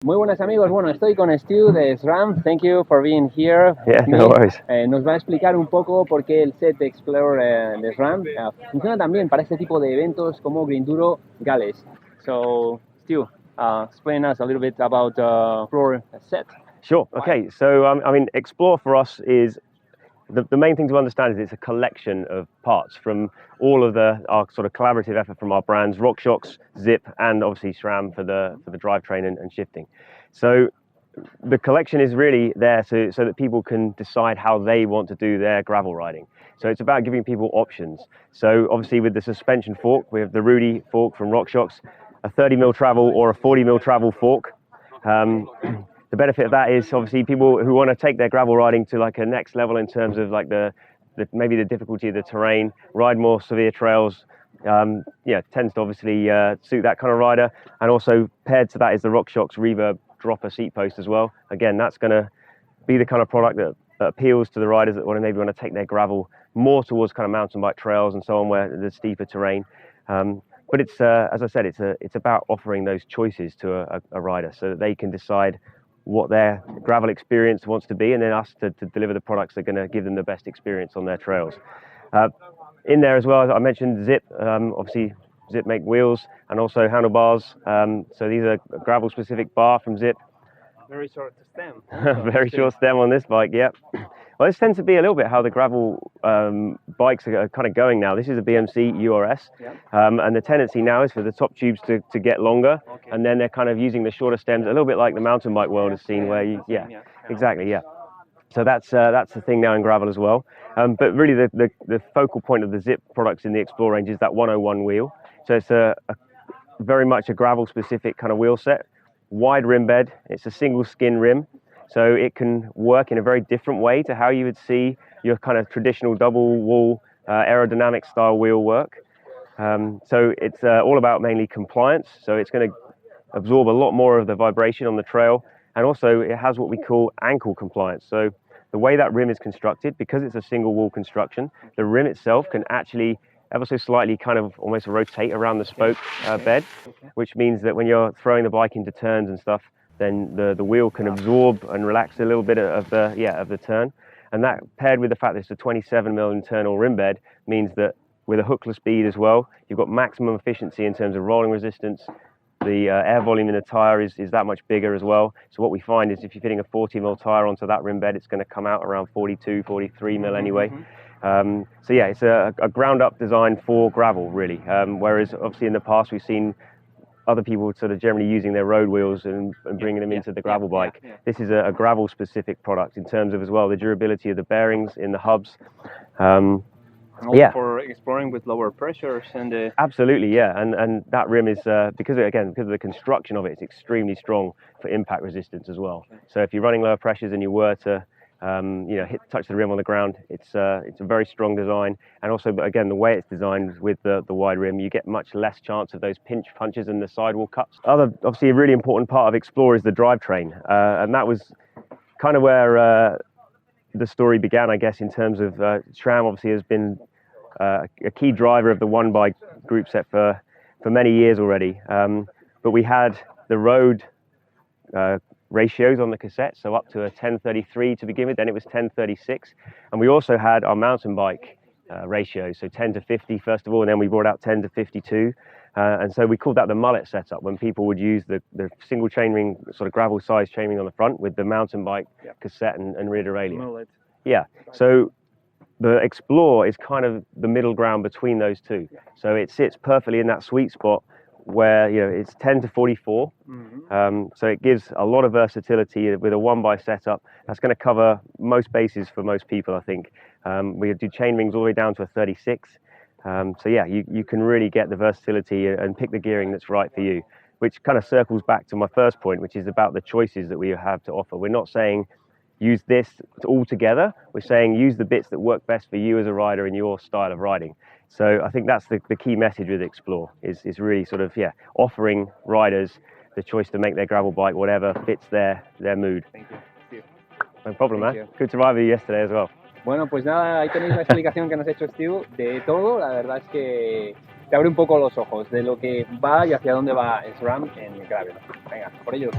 Muy buenas amigos, bueno, estoy con Stu de SRAM, thank you for being here. Yeah, no worries. Nos va a explicar un poco por qué el set XPLR de SRAM funciona también para este tipo de eventos como Grinduro Wales. So, Stu, explain us a little bit about Explore set. Sure, okay, so I mean, Explore for us is, the main thing to understand is it's a collection of parts from all of our sort of collaborative effort from our brands, RockShox, Zipp, and obviously SRAM for the drivetrain and shifting. So the collection is really there so that people can decide how they want to do their gravel riding. So it's about giving people options. So obviously with the suspension fork, we have the Rudy fork from RockShox, a 30mm travel or a 40mm travel fork. The benefit of that is obviously people who want to take their gravel riding to like a next level in terms of like maybe the difficulty of the terrain, ride more severe trails. Yeah, tends to obviously suit that kind of rider. And also paired to that is the RockShox reverb dropper seat post as well. Again, that's going to be the kind of product that appeals to the riders that maybe want to take their gravel more towards kind of mountain bike trails and so on, where there's steeper terrain. But it's as I said, it's about offering those choices to a rider so that they can decide what their gravel experience wants to be, and then us to deliver the products that are going to give them the best experience on their trails. In there as well, as I mentioned, Zipp, obviously Zipp make wheels and also handlebars. So these are a gravel specific bar from Zipp. Very short stem. Very short stem on this bike, yep. Well, this tends to be a little bit how the gravel bikes are kind of going now. This is a BMC URS, yeah. And the tendency now is for the top tubes to get longer, okay. And then they're kind of using the shorter stems, a little bit like the mountain bike world has seen, where you, yeah, exactly, yeah. So that's the thing now in gravel as well. But really the focal point of the Zipp products in the Explore range is that 101 wheel. So it's a very much a gravel specific kind of wheel set, wide rim bed. It's a single skin rim. So it can work in a very different way to how you would see your kind of traditional double wall aerodynamic style wheel work. So it's all about mainly compliance. So it's going to absorb a lot more of the vibration on the trail. And also it has what we call ankle compliance. So the way that rim is constructed, because it's a single wall construction, the rim itself can actually ever so slightly kind of almost rotate around the spoke bed, which means that when you're throwing the bike into turns and stuff, then the wheel can absorb and relax a little bit of the turn. And that, paired with the fact that it's a 27mm internal rim bed, means that with a hookless bead as well, you've got maximum efficiency in terms of rolling resistance. The air volume in the tyre is that much bigger as well. So what we find is if you're fitting a 40mm tyre onto that rim bed, it's going to come out around 42, 43mm anyway. So yeah, it's a ground up design for gravel really. Whereas obviously in the past we've seen other people sort of generally using their road wheels and bringing them into the gravel bike. This is a gravel specific product in terms of as well the durability of the bearings in the hubs. And also for exploring with lower pressures and absolutely, yeah, and that rim is because of the construction of it, it's extremely strong for impact resistance as well. So if you're running lower pressures and you were to touch the rim on the ground, it's a very strong design. And also, but again, the way it's designed with the wide rim, you get much less chance of those pinch punches and the sidewall cuts. Obviously a really important part of Explore is the drivetrain, and that was kind of where the story began, I guess, in terms of SRAM obviously has been a key driver of the One Bike group set for many years already. But we had the road ratios on the cassette, so up to a 10:33 to begin with, then it was 10:36, and we also had our mountain bike ratios, so 10:50 first of all, and then we brought out 10:52, and so we called that the mullet setup, when people would use the single chainring sort of gravel size chainring on the front with the mountain bike cassette and rear derailleur. Mullet. Yeah, so the Explore is kind of the middle ground between those two, so it sits perfectly in that sweet spot where it's 10:44, so it gives a lot of versatility with a one-by setup that's going to cover most bases for most people, I think. We do chain rings all the way down to a 36, so yeah, you can really get the versatility and pick the gearing that's right for you, which kind of circles back to my first point, which is about the choices that we have to offer. We're not saying use this all together, we're saying use the bits that work best for you as a rider in your style of riding. So I think that's the key message with Explore, is really sort of, offering riders the choice to make their gravel bike whatever fits their mood. Thank you. No problem, man. Good to ride with you yesterday as well. Bueno, pues nada, ahí tenéis la explicación que nos ha hecho Stu de todo. La verdad es que te abre un poco los ojos de lo que va y hacia dónde va SRAM en Gravel. Venga, por ello.